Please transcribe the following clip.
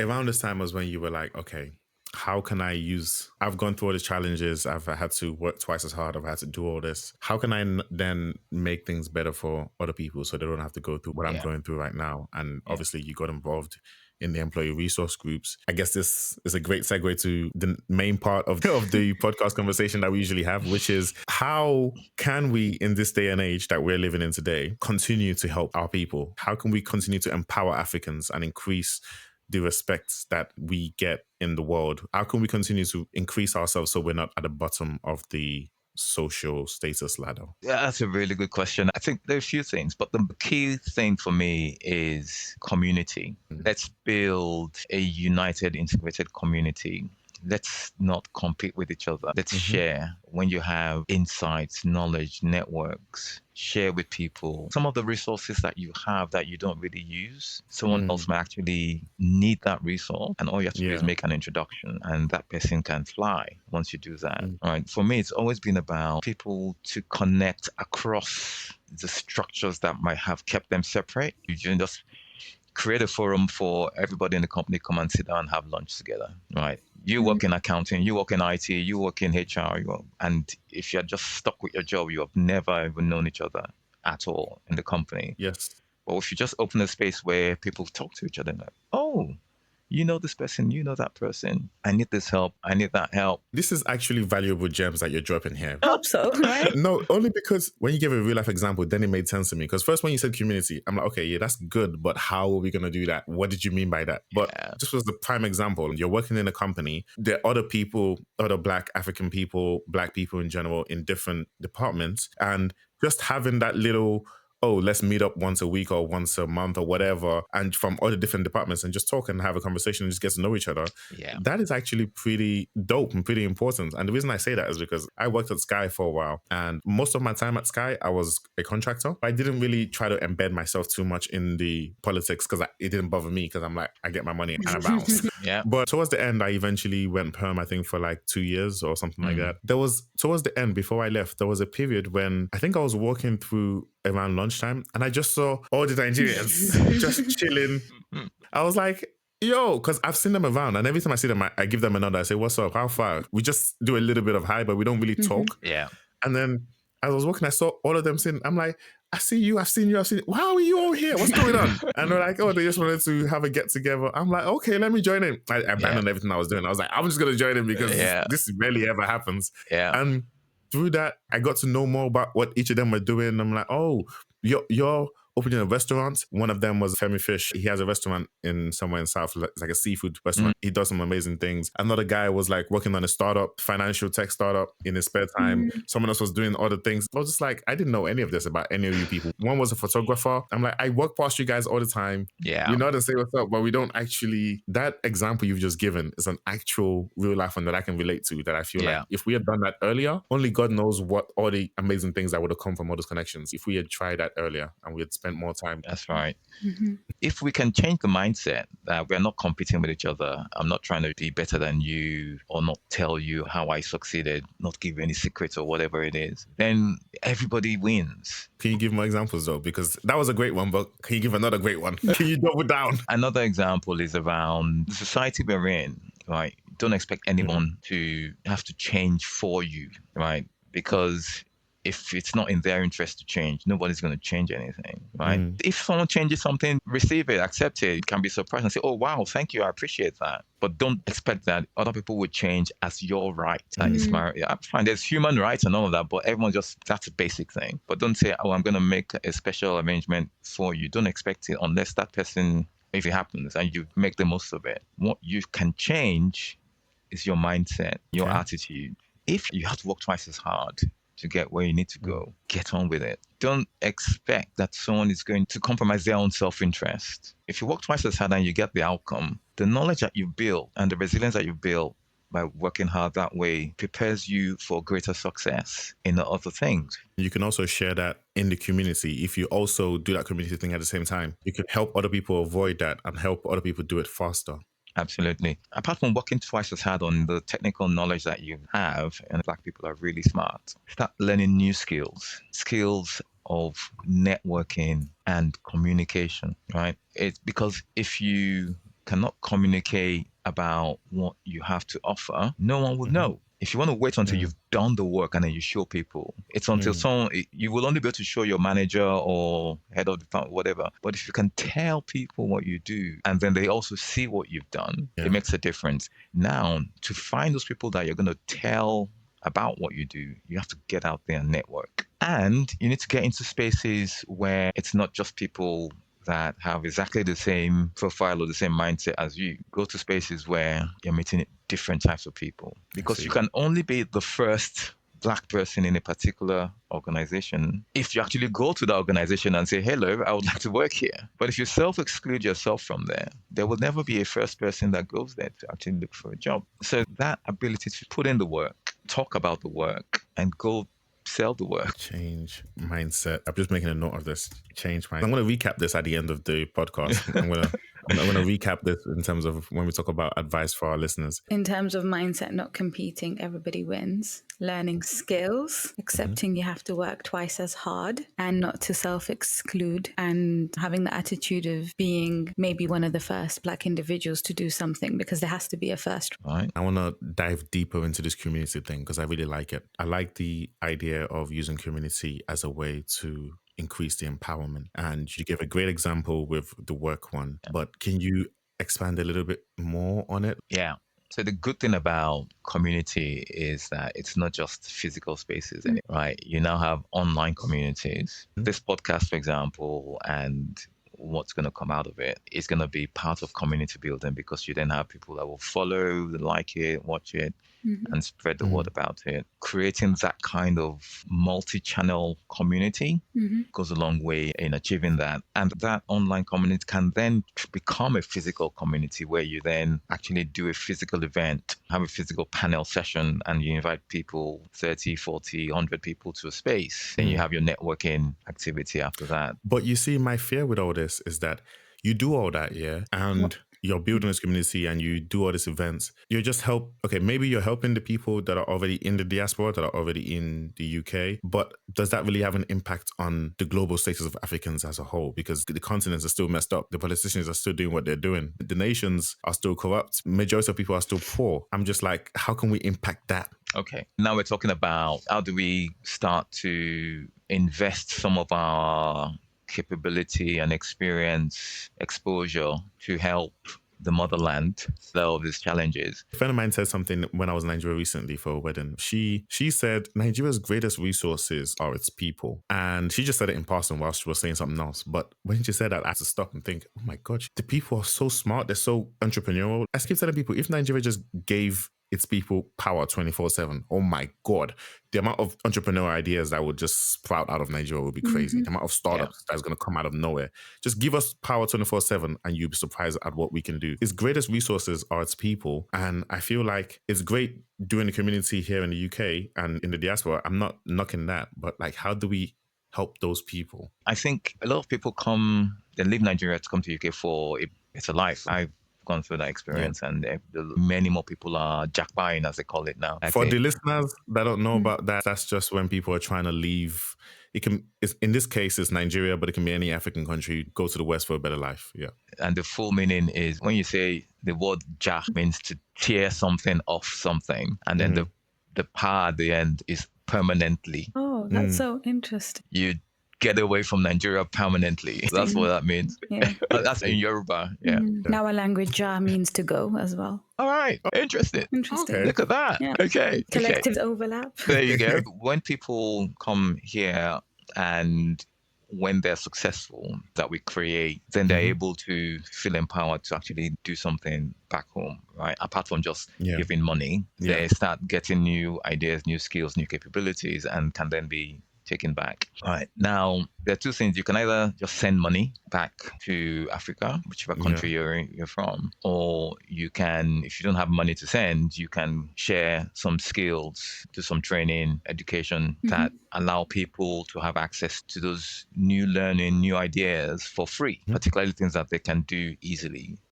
around this time was when you were like, okay, how can I use, I've gone through all the challenges, I've had to work twice as hard, I've had to do all this. How can I then make things better for other people so they don't have to go through what I'm Yeah. going through right now? And Yeah. obviously you got involved in the employee resource groups. I guess this is a great segue to the main part of the podcast conversation that we usually have, which is how can we, in this day and age that we're living in today, continue to help our people? How can we continue to empower Africans and increase the respect that we get in the world? How can we continue to increase ourselves so we're not at the bottom of the social status ladder? Yeah, that's a really good question. I think there are a few things, but the key thing for me is community. Let's build a united, integrated community. Let's not compete with each other. Let's Mm-hmm. share. When you have insights, knowledge, networks, share with people. Some of the resources that you have that you don't really use, someone else might actually need that resource. And all you have to do is Yeah. make an introduction, and that person can fly once you do that. Mm. All right. For me, it's always been about people to connect across the structures that might have kept them separate. You just create a forum for everybody in the company, come and sit down and have lunch together, right? You work in accounting, you work in IT, you work in HR, and if you're just stuck with your job, you have never even known each other at all in the company. Yes. But if you just open a space where people talk to each other, like, oh, you know this person, you know that person. I need this help. I need that help. This is actually valuable gems that you're dropping here. Hope so, right? No, only because when you give a real life example, then it made sense to me. Because first, when you said community, I'm like, okay, yeah, that's good, but how are we going to do that? What did you mean by that? But Yeah. this was the prime example. You're working in a company, there are other people, other Black African people, Black people in general in different departments, and just having that little, oh, let's meet up once a week or once a month or whatever, and from other different departments and just talk and have a conversation and just get to know each other. Yeah. That is actually pretty dope and pretty important. And the reason I say that is because I worked at Sky for a while, and most of my time at Sky, I was a contractor. I didn't really try to embed myself too much in the politics because it didn't bother me, because I'm like, I get my money and I bounce. Yeah. But towards the end, I eventually went perm, I think for like 2 years or something like that. There was, towards the end, before I left, there was a period when I think I was walking through around lunchtime and I just saw all the Nigerians just chilling. I was like, yo, because I've seen them around, and every time I see them, I give them a nod. I say, what's up? How far? We just do a little bit of hi, but we don't really talk. Yeah. And then as I was walking, I saw all of them sitting. I'm like, I see you, I've seen you, I've seen you. How are you all here? What's going on? And they're like, oh, they just wanted to have a get together. I'm like, okay, let me join in. I abandoned everything I was doing. I was like, I'm just going to join in because this rarely ever happens. Yeah. And through that, I got to know more about what each of them were doing. I'm like, oh, you're opening a restaurant. One of them was Femi Fish. He has a restaurant in somewhere in South, it's like a seafood restaurant. He does some amazing things. Another guy was like working on a startup, financial tech startup in his spare time. Someone else was doing other things. I was just like, I didn't know any of this about any of you people. One was a photographer. I'm like, I walk past you guys all the time. Yeah. We know how to say what's up, but we don't actually, that example you've just given is an actual real life one that I can relate to, that I feel like if we had done that earlier, only God knows what all the amazing things that would have come from all those connections. If we had tried that earlier and we had spent more time. That's right. If we can change the mindset that we're not competing with each other, I'm not trying to be better than you or not tell you how I succeeded, not give you any secrets or whatever it is, then everybody wins. Can you give more examples though? Because that was a great one, but can you give another great one? Can you double down? Another example is around the society we're in, right? Don't expect anyone to have to change for you, right? Because if it's not in their interest to change, nobody's going to change anything, right? If someone changes something, receive it, accept it. You can be surprised and say, oh, wow, thank you, I appreciate that. But don't expect that other people will change as your right. That is my, I find there's human rights and all of that, but everyone just, that's a basic thing. But don't say, oh, I'm going to make a special arrangement for you. Don't expect it unless that person, if it happens and you make the most of it. What you can change is your mindset, your attitude. If you have to work twice as hard to get where you need to go, get on with it. Don't expect that someone is going to compromise their own self-interest. If you work twice as hard and you get the outcome, the knowledge that you build and the resilience that you build by working hard that way prepares you for greater success in the other things. You can also share that in the community. If you also do that community thing at the same time, you can help other people avoid that and help other people do it faster. Absolutely. Apart from working twice as hard on the technical knowledge that you have, and Black people are really smart, start learning new skills of networking and communication, right? It's because if you cannot communicate about what you have to offer, no one will know. If you want to wait until you've done the work and then you show people, it's until you will only be able to show your manager or head of department, whatever. But if you can tell people what you do and then they also see what you've done, it makes a difference. Now, to find those people that you're going to tell about what you do, you have to get out there and network. And you need to get into spaces where it's not just people that have exactly the same profile or the same mindset as you. Go to spaces where you're meeting different types of people, because you can only be the first Black person in a particular organization if you actually go to the organization and say, hello, I would like to work here. But if you self-exclude yourself from there will never be a first person that goes there to actually look for a job. So that ability to put in the work, talk about the work, and go sell the work. Change mindset. I'm just making a note of this. Change mindset. I'm going to recap this at the end of the podcast. I'm going to recap this in terms of when we talk about advice for our listeners. In terms of mindset, not competing, everybody wins. Learning skills, accepting you have to work twice as hard, and not to self-exclude, and having the attitude of being maybe one of the first Black individuals to do something, because there has to be a first. Right. I want to dive deeper into this community thing because I really like it. I like the idea of using community as a way to increase the empowerment. And you give a great example with the work one, but can you expand a little bit more on it? Yeah. So the good thing about community is that it's not just physical spaces, right? You now have online communities. This podcast, for example, and what's going to come out of it is going to be part of community building, because you then have people that will follow, like it, watch it, and spread the word about it. Creating that kind of multi-channel community goes a long way in achieving that. And that online community can then become a physical community where you then actually do a physical event, have a physical panel session, and you invite people, 30, 40, 100 people to a space. Then you have your networking activity after that. But you see, my fear with all this is that you do all that, and you're building this community and you do all these events. You're just maybe you're helping the people that are already in the diaspora, that are already in the UK, but does that really have an impact on the global status of Africans as a whole? Because the continents are still messed up. The politicians are still doing what they're doing. The nations are still corrupt. Majority of people are still poor. I'm just like, how can we impact that? Okay. Now we're talking about how do we start to invest some of our capability and experience, exposure to help the motherland solve these challenges. A friend of mine said something when I was in Nigeria recently for a wedding. She said Nigeria's greatest resources are its people. And she just said it in passing while she was saying something else. But when she said that, I had to stop and think, oh my God, the people are so smart. They're so entrepreneurial. I keep telling people, if Nigeria just gave its people power 24/7. Oh my God. The amount of entrepreneurial ideas that would just sprout out of Nigeria would be crazy. The amount of startups that's going to come out of nowhere. Just give us power 24/7 and you'll be surprised at what we can do. Its greatest resources are its people. And I feel like it's great doing the community here in the UK and in the diaspora. I'm not knocking that, but like, how do we help those people? I think a lot of people they leave Nigeria to come to UK for it's a life. I've gone through that experience, and many more people are jackpying, as they call it now. For the listeners that don't know about that, that's just when people are trying to leave. In this case, it's Nigeria, but it can be any African country. Go to the West for a better life. Yeah. And the full meaning is, when you say the word jack, means to tear something off something, and then the power at the end is permanently. Oh, that's so interesting. You get away from Nigeria permanently. That's what that means. Yeah. That's in Yoruba. Yeah. In our language, ja means to go as well. All right. Interesting. Okay. Look at that. Yeah. Okay. Collective overlap. There you go. When people come here and when they're successful that we create, then they're able to feel empowered to actually do something back home, right? Apart from just giving money, they start getting new ideas, new skills, new capabilities, and can then be taken back. All right. Now, there are two things. You can either just send money back to Africa, whichever country you're from, or you can, if you don't have money to send, you can share some skills, do some training, education that allow people to have access to those new learning, new ideas for free, particularly things that they can do easily